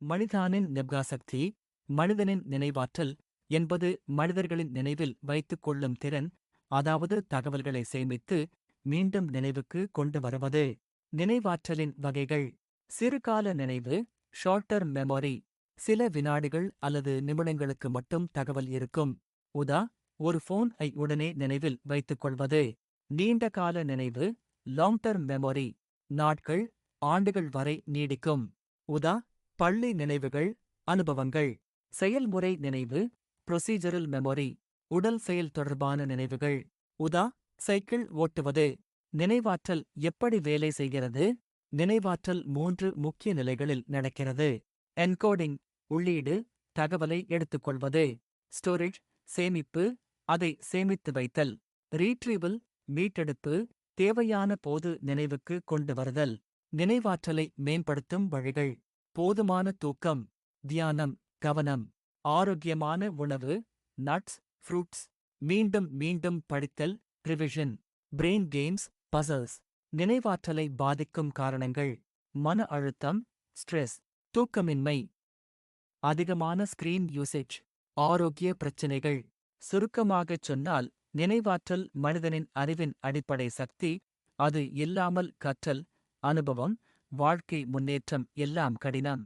மனிதானின் ஞாபகசக்தி, மனிதனின் நினைவாற்றல் என்பது மனிதர்களின் நினைவில் வைத்துக் கொள்ளும் திறன், அதாவது தகவல்களை சேமித்து மீண்டும் நினைவுக்கு கொண்டு வருவது. நினைவாற்றலின் வகைகள். சிறுகால நினைவு, ஷார்ட் டர்ம் மெமரி. சில வினாடிகள் அல்லது நிமிடங்களுக்கு மட்டும் தகவல் இருக்கும். உதா, ஒரு போன் ஐ உடனே நினைவில் வைத்துக் கொள்வது. நீண்ட கால நினைவு, லாங் டர்ம் மெமரி. நாட்கள், ஆண்டுகள் வரை நீடிக்கும். உதா, பள்ளி நினைவுகள், அனுபவங்கள். செயல்முறை நினைவு, ப்ரொசீஜரல் மெமரி. உடல் செயல் தொடர்பான நினைவுகள். உதா, சைக்கிள் ஓட்டுவது. நினைவாற்றல் எப்படி வேலை செய்கிறது? நினைவாற்றல் 3 முக்கிய நிலைகளில் நடக்கிறது. என்கோடிங், உள்ளீடு, தகவலை எடுத்துக்கொள்வது. ஸ்டோரேஜ், சேமிப்பு, அதை சேமித்து வைத்தல். ரீட்ரீவல், மீட்டெடுப்பு, தேவையான போது நினைவுக்கு கொண்டு வருதல். நினைவாற்றலை மேம்படுத்தும் வழிகள். போதுமான தூக்கம், தியானம், கவனம். ஆரோக்கியமான உணவு, நட்ஸ், ஃப்ரூட்ஸ். மீண்டும் மீண்டும் படித்தல், ரிவிஷன். Brain games, puzzles. நினைவாற்றலை பாதிக்கும் காரணங்கள். மன அழுத்தம், ஸ்ட்ரெஸ். தூக்கமின்மை. அதிகமான ஸ்கிரீன் யூசேஜ். ஆரோக்கிய பிரச்சினைகள். சுருக்கமாகச் சொன்னால், நினைவாற்றல் மனிதனின் அறிவின் அடிப்படை சக்தி. அது இல்லாமல் கற்றல், அனுபவம், வாழ்க்கை முன்னேற்றம் எல்லாம் கடினம்.